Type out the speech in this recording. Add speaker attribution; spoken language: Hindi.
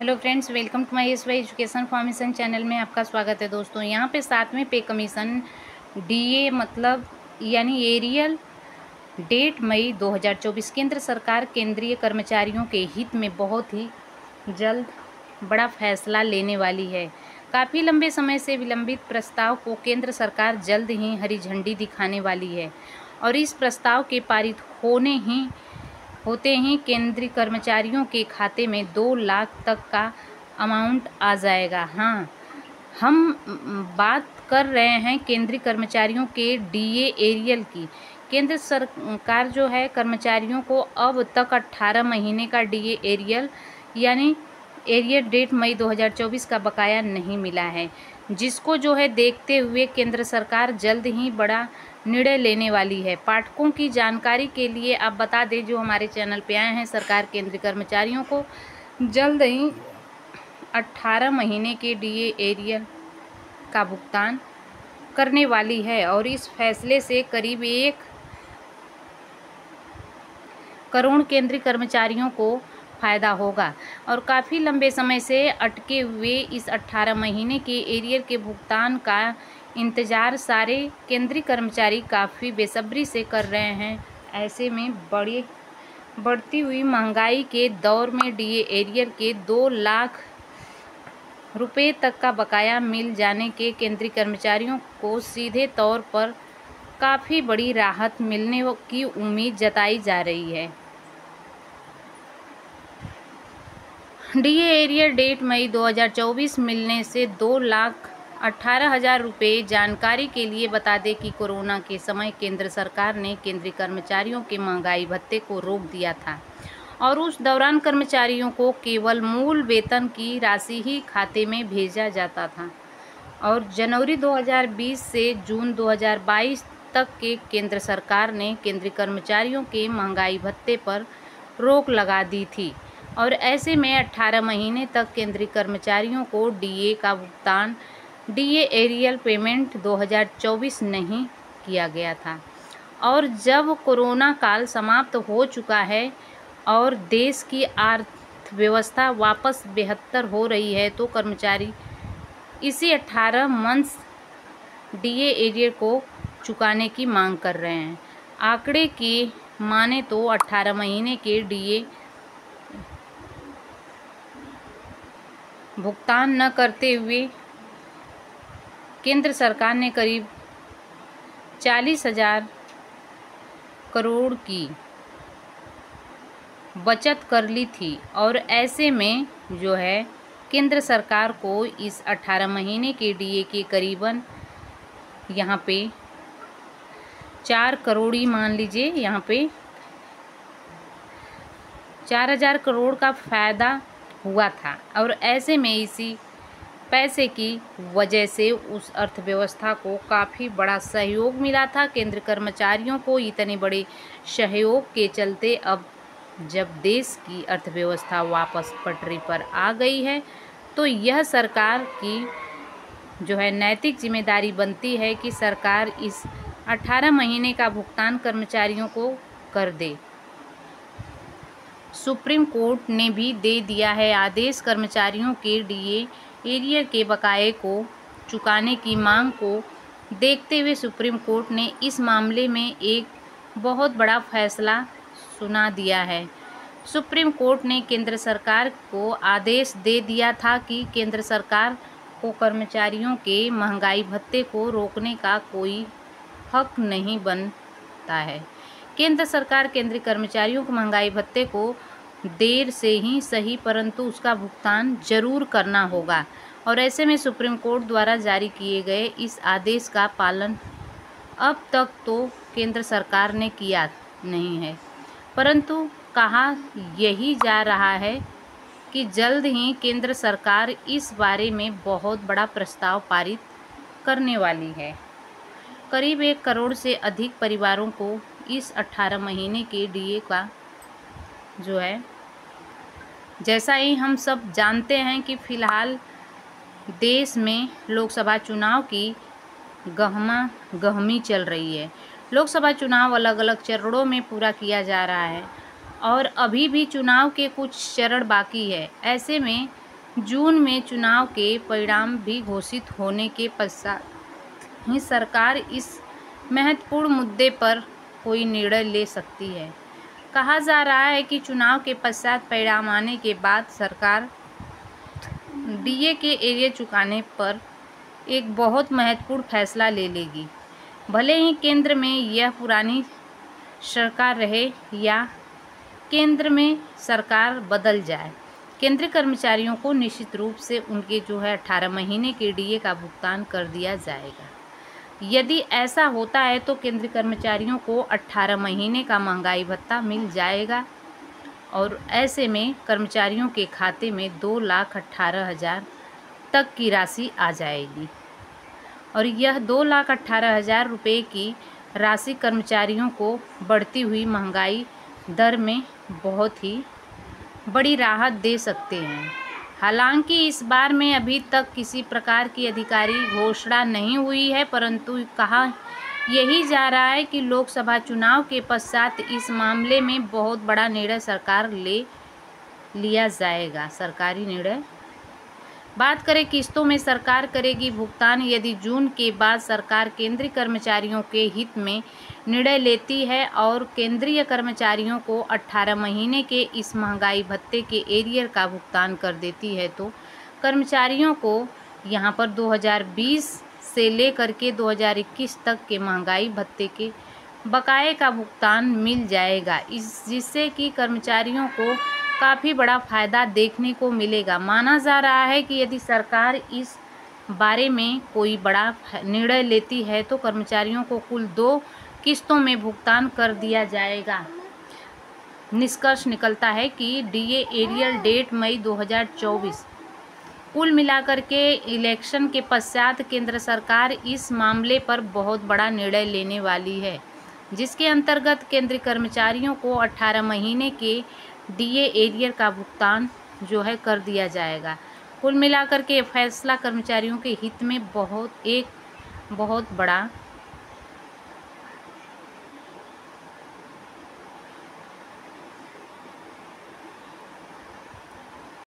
Speaker 1: Hello friends, welcome to my SY education formation channel में आपका स्वागत है। दोस्तों, यहाँ पे 7वें पे कमीशन डीए मतलब यानी एरियल डेट मई 2024 केंद्र सरकार केंद्रीय कर्मचारियों के हित में बहुत ही जल्द बड़ा फैसला लेने वाली है। काफ़ी लंबे समय से विलंबित प्रस्ताव को केंद्र सरकार जल्द ही हरी झंडी दिखाने वाली है और इस प्रस्ताव के पारित होते ही केंद्रीय कर्मचारियों के खाते में 2 लाख तक का अमाउंट आ जाएगा। हाँ, हम बात कर रहे हैं केंद्रीय कर्मचारियों के डीए एरियल की। केंद्र सरकार जो है कर्मचारियों को अब तक 18 महीने का डीए एरियल यानी एरियल डेट मई 2024 का बकाया नहीं मिला है, जिसको जो है देखते हुए केंद्र सरकार जल्द ही बड़ा निर्णय लेने वाली है। पाठकों की जानकारी के लिए आप बता दें, जो हमारे चैनल पे आए हैं, सरकार केंद्रीय कर्मचारियों को जल्द ही 18 महीने के डीए एरियल का भुगतान करने वाली है और इस फैसले से करीब 1 करोड़ केंद्रीय कर्मचारियों को फ़ायदा होगा और काफ़ी लंबे समय से अटके हुए इस 18 महीने के एरियर के भुगतान का इंतज़ार सारे केंद्रीय कर्मचारी काफ़ी बेसब्री से कर रहे हैं। ऐसे में बढ़ती हुई महंगाई के दौर में डीए एरियर के 2 लाख रुपए तक का बकाया मिल जाने के केंद्रीय कर्मचारियों को सीधे तौर पर काफ़ी बड़ी राहत मिलने की उम्मीद जताई जा रही है। डीए एरियर डेट मई 2024 मिलने से 2,18,000 रुपये। जानकारी के लिए बता दें कि कोरोना के समय केंद्र सरकार ने केंद्रीय कर्मचारियों के महंगाई भत्ते को रोक दिया था और उस दौरान कर्मचारियों को केवल मूल वेतन की राशि ही खाते में भेजा जाता था और जनवरी 2020 से जून 2022 तक के केंद्र सरकार ने केंद्रीय कर्मचारियों के महंगाई भत्ते पर रोक लगा दी थी और ऐसे में 18 महीने तक केंद्रीय कर्मचारियों को डीए का भुगतान डीए एरियल पेमेंट 2024 नहीं किया गया था। और जब कोरोना काल समाप्त हो चुका है और देश की अर्थव्यवस्था वापस बेहतर हो रही है तो कर्मचारी इसी 18 मंथ्स डीए एरियर को चुकाने की मांग कर रहे हैं। आंकड़े की माने तो 18 महीने के डीए भुगतान न करते हुए केंद्र सरकार ने करीब 40,000 करोड़ की बचत कर ली थी और ऐसे में जो है केंद्र सरकार को इस 18 महीने के डीए के करीबन यहाँ पे 4 करोड़ ही मान लीजिए, यहाँ पे 4,000 करोड़ का फ़ायदा हुआ था और ऐसे में इसी पैसे की वजह से उस अर्थव्यवस्था को काफ़ी बड़ा सहयोग मिला था। केंद्र कर्मचारियों को इतने बड़े सहयोग के चलते अब जब देश की अर्थव्यवस्था वापस पटरी पर आ गई है तो यह सरकार की जो है नैतिक जिम्मेदारी बनती है कि सरकार इस 18 महीने का भुगतान कर्मचारियों को कर दे। सुप्रीम कोर्ट ने भी दे दिया है आदेश। कर्मचारियों के डीए एरियर के बकाये को चुकाने की मांग को देखते हुए सुप्रीम कोर्ट ने इस मामले में एक बहुत बड़ा फैसला सुना दिया है। सुप्रीम कोर्ट ने केंद्र सरकार को आदेश दे दिया था कि केंद्र सरकार को कर्मचारियों के महंगाई भत्ते को रोकने का कोई हक नहीं बनता है। केंद्र सरकार केंद्रीय कर्मचारियों को महंगाई भत्ते को देर से ही सही परंतु उसका भुगतान जरूर करना होगा और ऐसे में सुप्रीम कोर्ट द्वारा जारी किए गए इस आदेश का पालन अब तक तो केंद्र सरकार ने किया नहीं है, परंतु कहा यही जा रहा है कि जल्द ही केंद्र सरकार इस बारे में बहुत बड़ा प्रस्ताव पारित करने वाली है। करीब 1 करोड़ से अधिक परिवारों को इस 18 महीने के डीए का जो है, जैसा ही हम सब जानते हैं कि फ़िलहाल देश में लोकसभा चुनाव की गहमी चल रही है। लोकसभा चुनाव अलग अलग चरणों में पूरा किया जा रहा है और अभी भी चुनाव के कुछ चरण बाकी है। ऐसे में जून में चुनाव के परिणाम भी घोषित होने के पश्चात ही सरकार इस महत्वपूर्ण मुद्दे पर कोई निर्णय ले सकती है। कहा जा रहा है कि चुनाव के पश्चात परिणाम आने के बाद सरकार डीए के एरियर चुकाने पर एक बहुत महत्वपूर्ण फैसला ले लेगी। भले ही केंद्र में यह पुरानी सरकार रहे या केंद्र में सरकार बदल जाए, केंद्रीय कर्मचारियों को निश्चित रूप से उनके 18 महीने के डीए का भुगतान कर दिया जाएगा। यदि ऐसा होता है तो केंद्रीय कर्मचारियों को 18 महीने का महंगाई भत्ता मिल जाएगा और ऐसे में कर्मचारियों के खाते में 2,18,000 तक की राशि आ जाएगी और यह 2,18,000 रुपये की राशि कर्मचारियों को बढ़ती हुई महंगाई दर में बहुत ही बड़ी राहत दे सकते हैं। हालांकि इस बार में अभी तक किसी प्रकार की आधिकारिक घोषणा नहीं हुई है, परंतु कहा यही जा रहा है कि लोकसभा चुनाव के पश्चात इस मामले में बहुत बड़ा निर्णय सरकार लिया जाएगा। सरकारी निर्णय। बात करें किस्तों में सरकार करेगी भुगतान। यदि जून के बाद सरकार केंद्रीय कर्मचारियों के हित में निर्णय लेती है और केंद्रीय कर्मचारियों को 18 महीने के इस महंगाई भत्ते के एरियर का भुगतान कर देती है तो कर्मचारियों को यहाँ पर 2020 से लेकर के 2021 तक के महंगाई भत्ते के बकाये का भुगतान मिल जाएगा, जिससे कि कर्मचारियों को काफ़ी बड़ा फ़ायदा देखने को मिलेगा। माना जा रहा है कि यदि सरकार इस बारे में कोई बड़ा निर्णय लेती है तो कर्मचारियों को कुल 2 किस्तों में भुगतान कर दिया जाएगा। निष्कर्ष निकलता है कि डीए एरियल डेट मई 2024। कुल मिलाकर के इलेक्शन के पश्चात केंद्र सरकार इस मामले पर बहुत बड़ा निर्णय लेने वाली है, जिसके अंतर्गत केंद्रीय कर्मचारियों को 18 महीने के डीए एरियर का भुगतान कर दिया जाएगा। कुल मिलाकर के फैसला कर्मचारियों के हित में बहुत बड़ा